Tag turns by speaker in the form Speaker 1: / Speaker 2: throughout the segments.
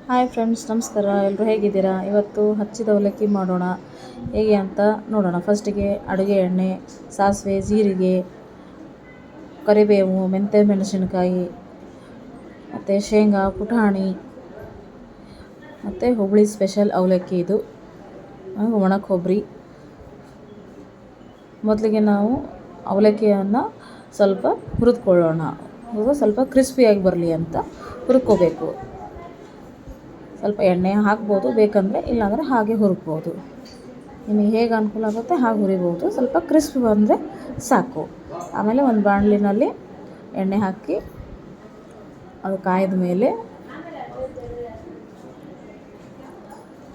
Speaker 1: Hi friends, ನಮಸ್ಕಾರ. ಎಲ್ಲರೂ ಹೇಗಿದ್ದೀರಾ? ಇವತ್ತು ಹಚ್ಚಿದ ಅವಲಕ್ಕಿ ಮಾಡೋಣ ಹೇಗೆ ಅಂತ ನೋಡೋಣ. ಫಸ್ಟಿಗೆ ಅಡುಗೆ ಎಣ್ಣೆ, ಸಾಸಿವೆ, ಜೀರಿಗೆ, ಕರಿಬೇವು, ಮೆಂತ್ಯ ಮೆಣಸಿನಕಾಯಿ ಮತ್ತು ಶೇಂಗಾ, ಪುಟಾಣಿ ಮತ್ತು ಹುಬ್ಬಳ್ಳಿ ಸ್ಪೆಷಲ್ ಅವಲಕ್ಕಿ ಇದು, ಒಣ ಕೊಬ್ಬರಿ. ಮೊದಲಿಗೆ ನಾವು ಅವಲಕ್ಕಿಯನ್ನು ಸ್ವಲ್ಪ ಹುರಿದುಕೊಳ್ಳೋಣ. ಸ್ವಲ್ಪ ಕ್ರಿಸ್ಪಿಯಾಗಿ ಬರಲಿ ಅಂತ ಹುರ್ಕೋಬೇಕು. ಸ್ವಲ್ಪ ಎಣ್ಣೆ ಹಾಕ್ಬೋದು ಬೇಕಂದರೆ, ಇಲ್ಲಾಂದರೆ ಹಾಗೆ ಹುರ್ಬೋದು. ನಿಮಗೆ ಹೇಗೆ ಅನುಕೂಲ ಆಗುತ್ತೆ ಹಾಗೆ ಹುರಿಬೋದು. ಸ್ವಲ್ಪ ಕ್ರಿಸ್ಪಿ ಬಂದರೆ ಸಾಕು. ಆಮೇಲೆ ಒಂದು ಬಾಣಲಿನಲ್ಲಿ ಎಣ್ಣೆ ಹಾಕಿ ಅದು ಕಾಯ್ದ ಮೇಲೆ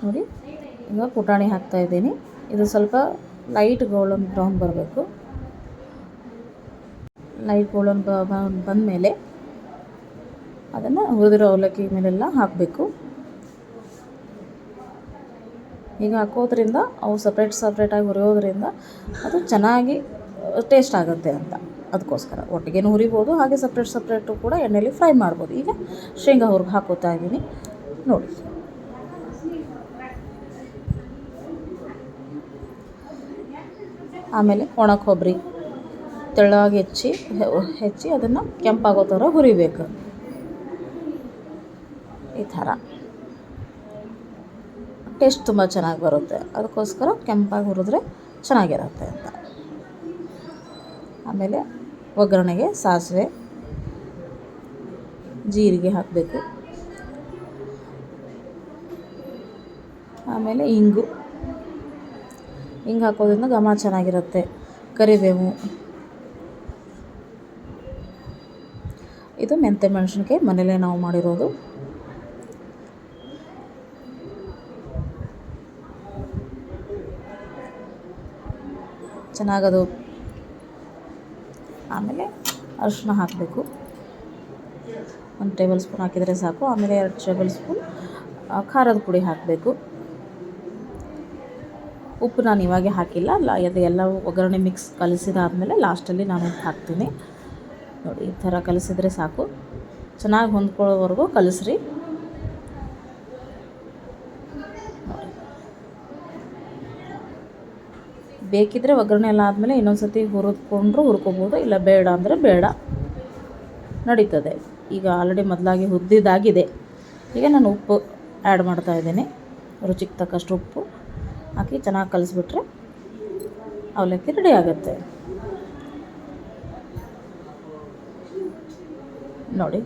Speaker 1: ನೋಡಿ, ಈಗ ಪುಟಾಣಿ ಹಾಕ್ತಾಯಿದ್ದೀನಿ. ಇದು ಸ್ವಲ್ಪ ಲೈಟ್ ಗೋಲ್ಡನ್ ಬ್ರೌನ್ ಬರಬೇಕು. ಲೈಟ್ ಗೋಲ್ಡನ್ ಬಂದಮೇಲೆ ಅದನ್ನು ಹುರಿದಿರೋ ಅವಲಕ್ಕಿ ಮೇಲೆಲ್ಲ ಹಾಕಬೇಕು. ಈಗ ಹಾಕೋದ್ರಿಂದ ಅವು ಸಪ್ರೇಟಾಗಿ ಹುರಿಯೋದ್ರಿಂದ ಅದು ಚೆನ್ನಾಗಿ ಟೇಸ್ಟ್ ಆಗುತ್ತೆ ಅಂತ. ಅದಕ್ಕೋಸ್ಕರ ಒಟ್ಟಿಗೆನೂ ಹುರಿಬೋದು, ಹಾಗೆ ಸಪ್ರೇಟು ಕೂಡ ಎಣ್ಣೆಯಲ್ಲಿ ಫ್ರೈ ಮಾಡ್ಬೋದು. ಈಗ ಶೇಂಗಾ ಹುರ್ದು ಹಾಕೋತಾ ಇದ್ದೀನಿ ನೋಡಿ. ಆಮೇಲೆ ಒಣ ಕೊಬ್ಬರಿ ತೆಳ್ಳಗೆ ಹೆಚ್ಚಿ ಅದನ್ನು ಕೆಂಪಾಗೋ ಥರ ಹುರಿಬೇಕು. ಈ ಥರ ಟೇಸ್ಟ್ ತುಂಬ ಚೆನ್ನಾಗಿ ಬರುತ್ತೆ. ಅದಕ್ಕೋಸ್ಕರ ಕೆಂಪಾಗಿ ಹುರಿದ್ರೆ ಚೆನ್ನಾಗಿರುತ್ತೆ ಅಂತ. ಆಮೇಲೆ ಒಗ್ಗರಣೆಗೆ ಸಾಸಿವೆ, ಜೀರಿಗೆ ಹಾಕಬೇಕು. ಆಮೇಲೆ ಇಂಗು ಹಾಕೋದ್ರಿಂದ ಘಮ ಚೆನ್ನಾಗಿರುತ್ತೆ. ಕರಿಬೇವು, ಇದು ಮೆಂತ್ಯ ಮೆಣಸಿನಕಾಯಿ ಮನೇಲೇ ನಾವು ಮಾಡಿರೋದು. ಚೆನ್ನಾಗದು. ಆಮೇಲೆ ಅರಿಶಿನ ಹಾಕಬೇಕು. 1 ಟೇಬಲ್ ಸ್ಪೂನ್ ಹಾಕಿದರೆ ಸಾಕು. ಆಮೇಲೆ 2 ಟೇಬಲ್ ಸ್ಪೂನ್ ಖಾರದ ಪುಡಿ ಹಾಕಬೇಕು. ಉಪ್ಪು ನಾನು ಇವಾಗೆ ಹಾಕಿಲ್ಲ, ಎಲ್ಲ ಒಗ್ಗರಣೆ ಮಿಕ್ಸ್ ಕಲಿಸಿದಾದಮೇಲೆ ಲಾಸ್ಟಲ್ಲಿ ನಾನು ಉಪ್ಪು ಹಾಕ್ತೀನಿ ನೋಡಿ. ಈ ಥರ ಕಲಿಸಿದರೆ ಸಾಕು. ಚೆನ್ನಾಗಿ ಹೊಂದ್ಕೊಳ್ಳೋವರೆಗೂ ಕಲಿಸ್ರಿ. ಬೇಕಿದ್ದರೆ ಒಗ್ಗರಣೆ ಎಲ್ಲ ಆದಮೇಲೆ ಇನ್ನೊಂದು ಸರ್ತಿ ಹುರ್ಕೋಬೋದು, ಇಲ್ಲ ಬೇಡ ಅಂದರೆ ಬೇಡ, ನಡೀತದೆ. ಈಗ ಆಲ್ರೆಡಿ ಮೊದಲಾಗಿ ಹುರಿದಿದ್ದಾಗಿದೆ. ಈಗ ನಾನು ಉಪ್ಪು ಆ್ಯಡ್ ಮಾಡ್ತಾಯಿದ್ದೀನಿ. ರುಚಿಗೆ ತಕ್ಕಷ್ಟು ಉಪ್ಪು ಹಾಕಿ ಚೆನ್ನಾಗಿ ಕಲಿಸ್ಬಿಟ್ರೆ ಅವಲಕ್ಕಿ ರೆಡಿ ಆಗುತ್ತೆ ನೋಡಿ.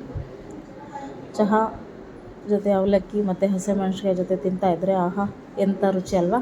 Speaker 1: ಚಹಾ ಜೊತೆ ಅವಲಕ್ಕಿ ಮತ್ತು ಹಸಿಮೆಣಸಿನಕಾಯಿ ಜೊತೆ ತಿಂತಾಯಿದ್ರೆ ಆಹಾ, ಎಂಥ ರುಚಿ ಅಲ್ವಾ!